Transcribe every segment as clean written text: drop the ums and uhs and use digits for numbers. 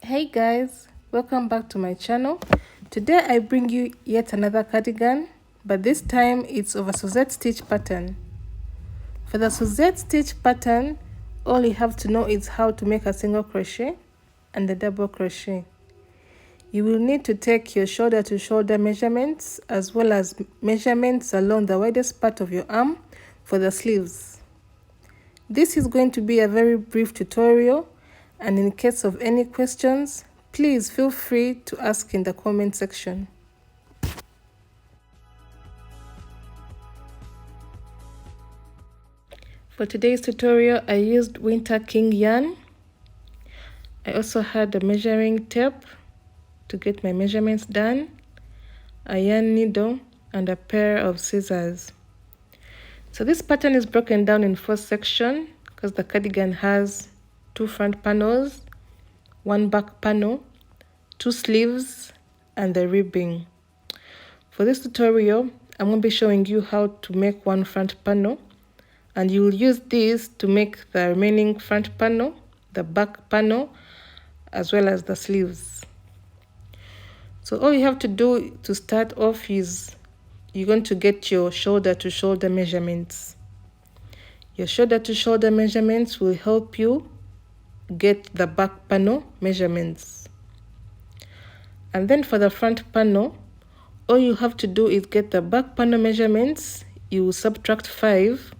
Hey guys, welcome back to my channel. Today I bring you yet another cardigan, but this time it's of a SuZZette Stich pattern. For the SuZZette Stich pattern, all you have to know is how to make a single crochet and a double crochet. You will need to take your shoulder to shoulder measurements as well as measurements along the widest part of your arm for the sleeves. This is going to be a very brief tutorial, and in case of any questions, please feel free to ask in the comment section. For today's tutorial, I used Winter King yarn. I also had a measuring tape to get my measurements done, a yarn needle, and a pair of scissors. So this pattern is broken down in 4 sections because the cardigan has 2 front panels, 1 back panel, 2 sleeves, and the ribbing. For this tutorial, I'm going to be showing you how to make 1 front panel, and you will use this to make the remaining front panel, the back panel, as well as the sleeves. So all you have to do to start off is you're going to get your shoulder to shoulder measurements. Your shoulder to shoulder measurements will help you get the back panel measurements. And then for the front panel, all you have to do is get the back panel measurements. You will subtract 5.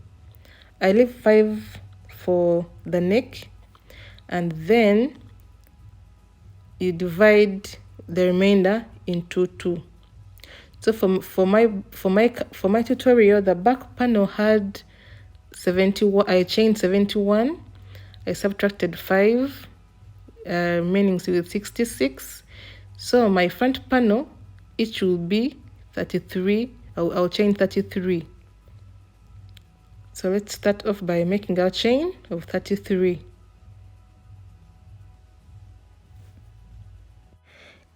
I leave 5 for the neck, and then you divide the remainder into 2. So for my tutorial, the back panel had 71. I chained 71. I subtracted 5, remaining with 66. So my front panel, each will be 33. I'll chain 33. So let's start off by making our chain of 33.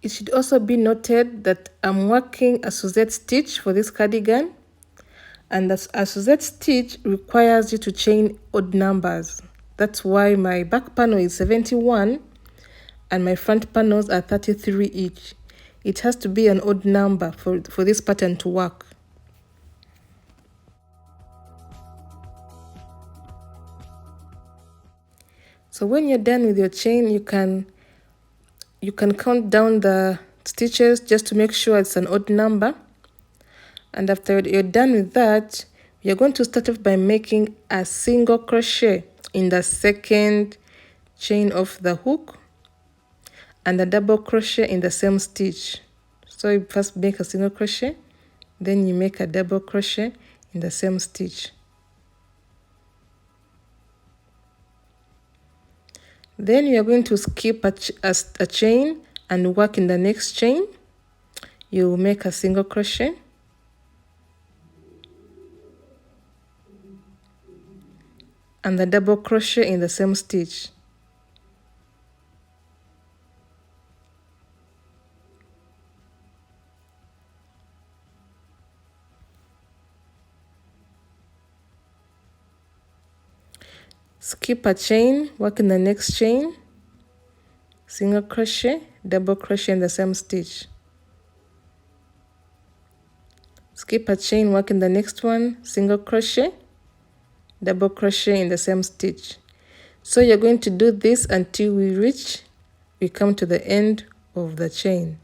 It should also be noted that I'm working a SuZZette stitch for this cardigan, and a SuZZette stitch requires you to chain odd numbers. That's why my back panel is 71 and my front panels are 33 each. It has to be an odd number for this pattern to work. So when you're done with your chain, you can count down the stitches just to make sure it's an odd number. And after you're done with that, you're going to start off by making a single crochet in the second chain of the hook and a double crochet in the same stitch. So you first make a single crochet, then you make a double crochet in the same stitch. Then you're going to skip a chain and work in the next chain. You make a single crochet, and the double crochet in the same stitch. Skip a chain, work in the next chain, single crochet, double crochet in the same stitch. Skip a chain, work in the next one, single crochet, double crochet in the same stitch. So you're going to do this until we come to the end of the chain.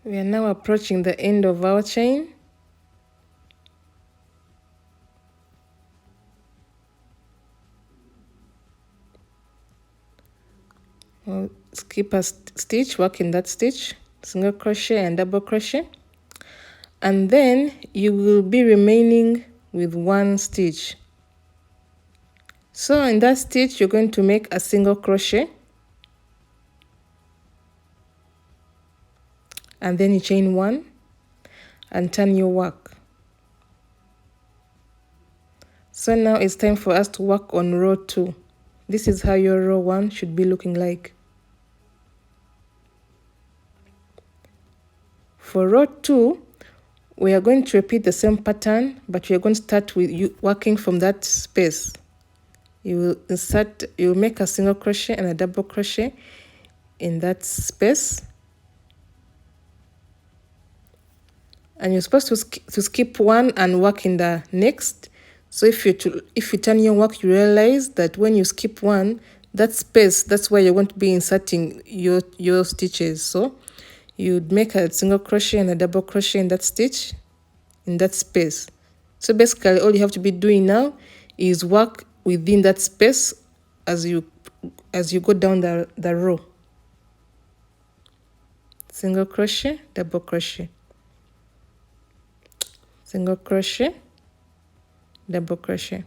We are now approaching the end of our chain. We'll skip a stitch, work in that stitch, single crochet and double crochet, and then you will be remaining with one stitch. So in that stitch you're going to make a single crochet, and then you chain one and turn your work. So now it's time for us to work on row 2. This is how your row 1 should be looking like. For row 2, we are going to repeat the same pattern, but we are going to start with you working from that space. You will make a single crochet and a double crochet in that space. And you're supposed to skip one and work in the next. So if you turn your work, you realize that when you skip one, that space, that's where you're going to be inserting your stitches. So you'd make a single crochet and a double crochet in that stitch, in that space. So basically all you have to be doing now is work within that space as you go down the row. Single crochet, double crochet, single crochet, double crochet.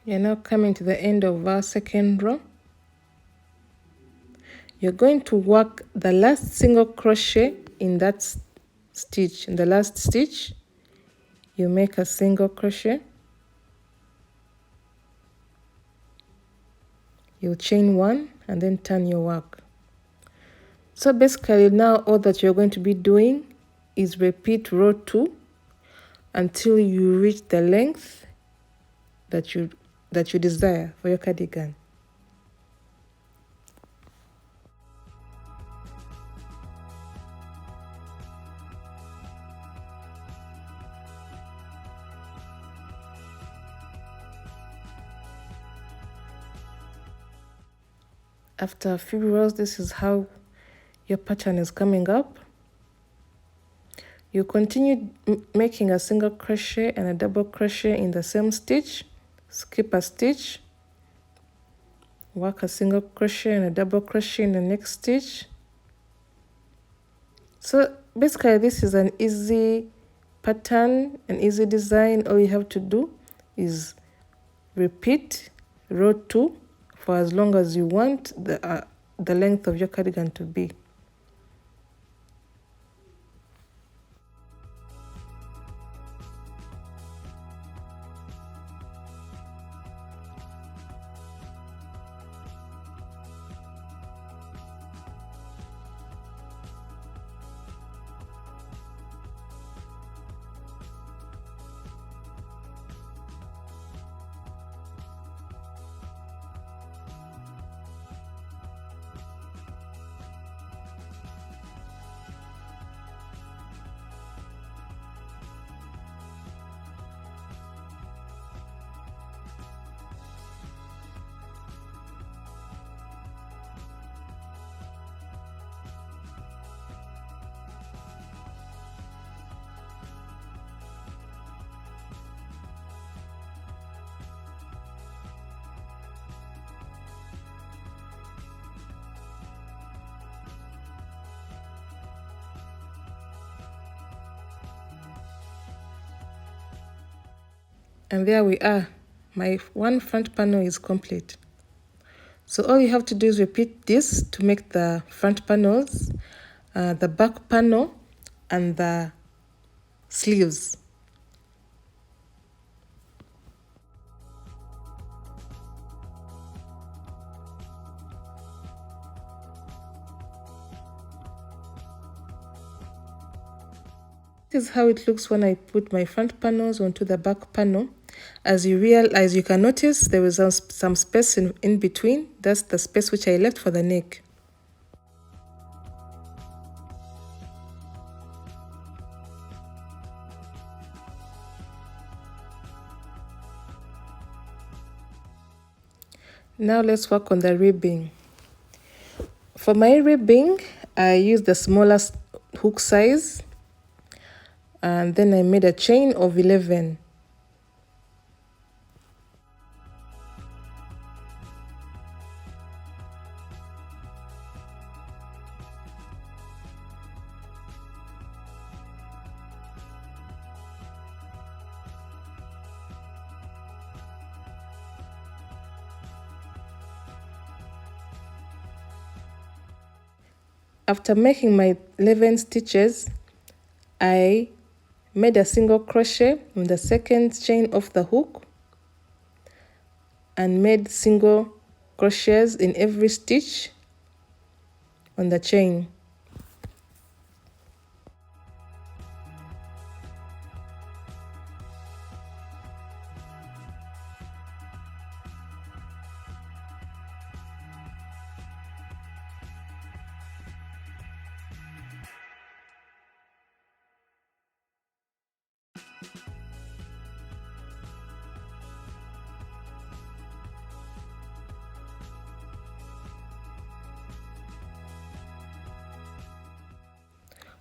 We are now coming to the end of our second row. You're going to work the last single crochet in that stitch. In the last stitch, you make a single crochet. You'll chain one and then turn your work. So basically now all that you're going to be doing is repeat row 2 until you reach the length that you desire for your cardigan. After a few rows, this is how your pattern is coming up. You continue making a single crochet and a double crochet in the same stitch, skip a stitch, work a single crochet and a double crochet in the next stitch. So basically this is an easy pattern, an easy design. All you have to do is repeat row 2 for as long as you want the length of your cardigan to be. And there we are. My one front panel is complete. So all you have to do is repeat this to make the front panels, the back panel, and the sleeves. This is how it looks when I put my front panels onto the back panel. As you can notice, there is some space in between. That's the space which I left for the neck. Now let's work on the ribbing. For my ribbing, I used the smallest hook size, and then I made a chain of 11. After making my 11 stitches, I made a single crochet in the second chain of the hook and made single crochets in every stitch on the chain.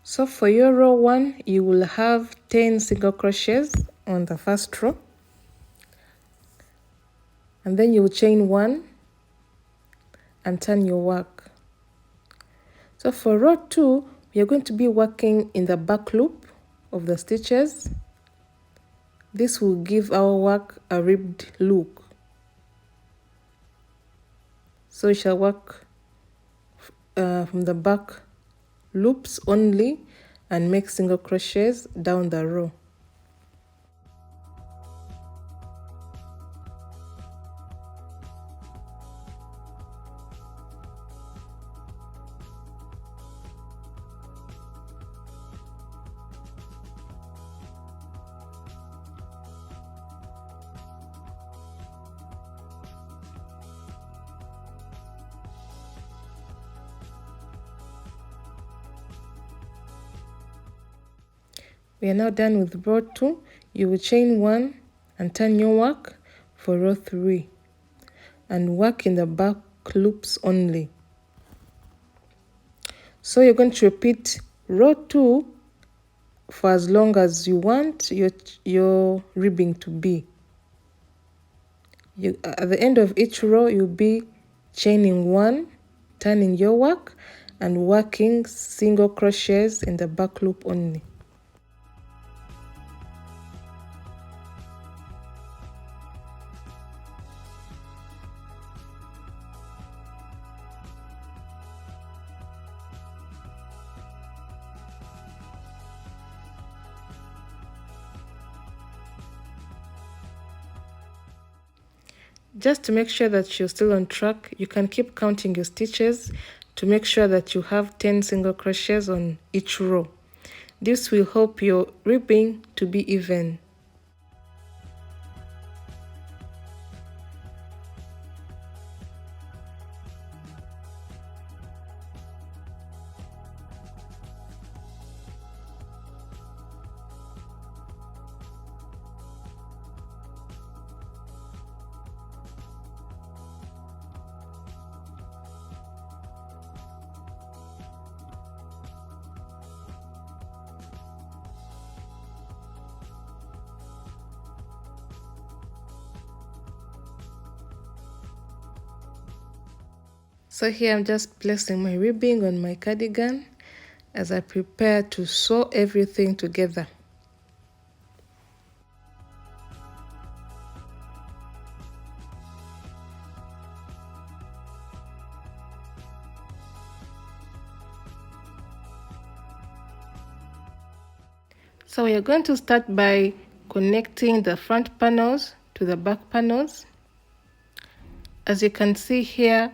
So for your row 1, you will have 10 single crochets on the first row, and then you will chain 1 and turn your work. So for row 2, we are going to be working in the back loop of the stitches. This will give our work a ribbed look. So we shall work from the back loops only and make single crochets down the row. We are now done with row 2. You will chain 1 and turn your work for row 3 and work in the back loops only. So you're going to repeat row 2 for as long as you want your ribbing to be. At the end of each row, you'll be chaining 1, turning your work, and working single crochets in the back loop only. Just to make sure that you're still on track, you can keep counting your stitches to make sure that you have 10 single crochets on each row. This will help your ribbing to be even. So here I'm just placing my ribbing on my cardigan as I prepare to sew everything together. So we are going to start by connecting the front panels to the back panels. As you can see here,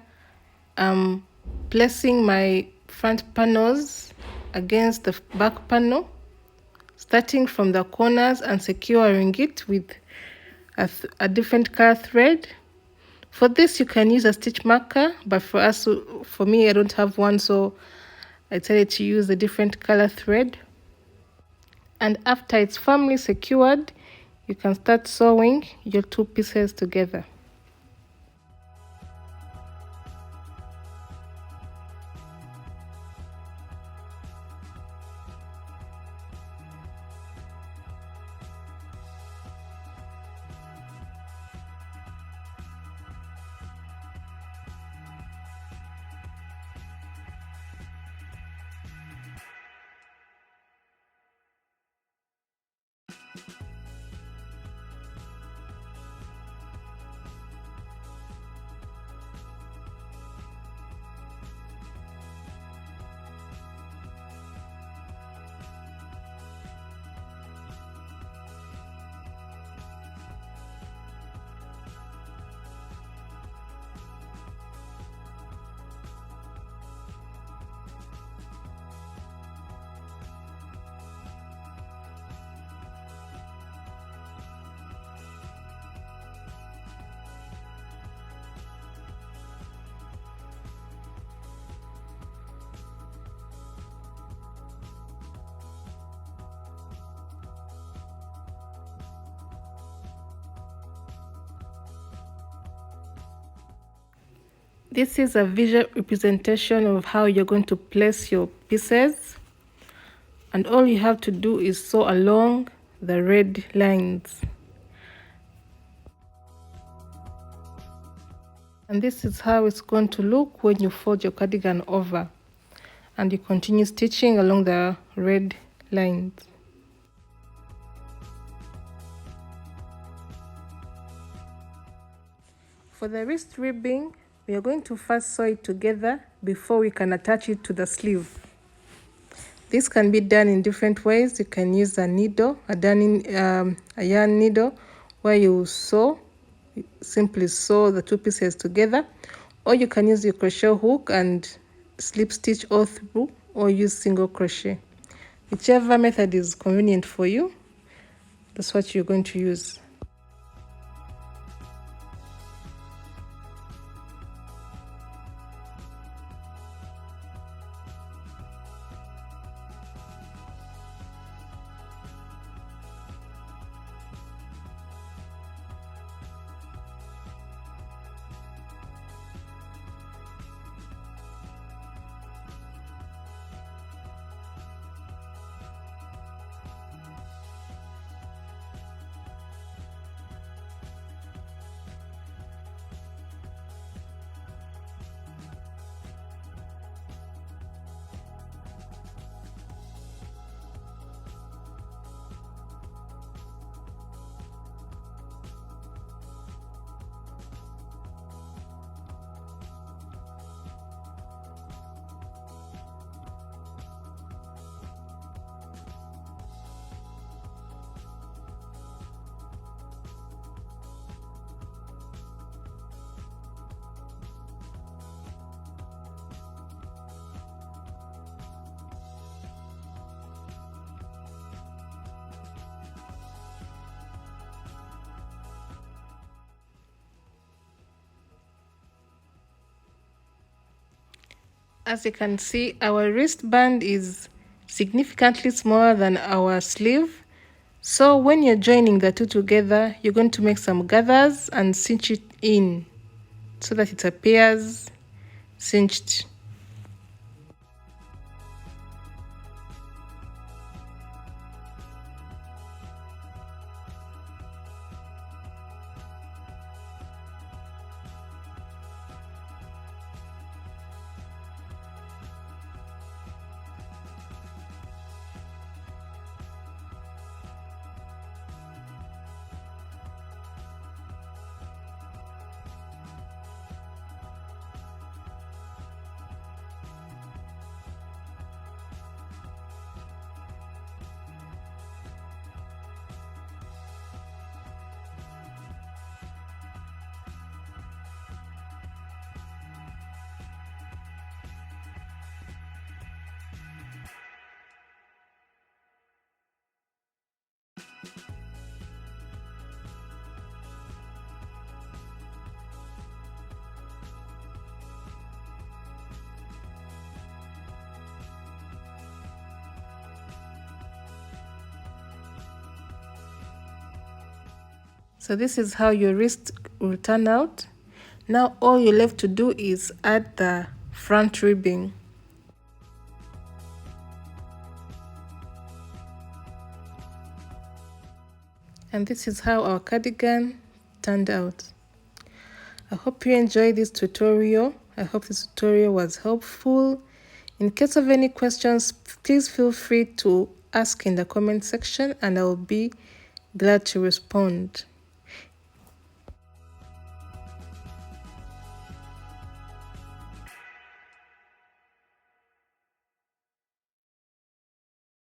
I'm placing my front panels against the back panel, starting from the corners and securing it with a different color thread. For this you can use a stitch marker, but for me I don't have one, so I decided to use a different color thread. And after it's firmly secured, you can start sewing your two pieces together. This is a visual representation of how you're going to place your pieces, and all you have to do is sew along the red lines. And this is how it's going to look when you fold your cardigan over and you continue stitching along the red lines. For the wrist ribbing, we are going to first sew it together before we can attach it to the sleeve. This can be done in different ways. You can use a needle, a yarn needle, where you simply sew the two pieces together, or you can use your crochet hook and slip stitch all through, or use single crochet. Whichever method is convenient for you, that's what you're going to use. As you can see, our wristband is significantly smaller than our sleeve. So when you're joining the two together, you're going to make some gathers and cinch it in so that it appears cinched. So this is how your wrist will turn out. Now all you left to do is add the front ribbing. And this is how our cardigan turned out. I hope you enjoyed this tutorial. I hope this tutorial was helpful. In case of any questions, please feel free to ask in the comment section and I'll be glad to respond.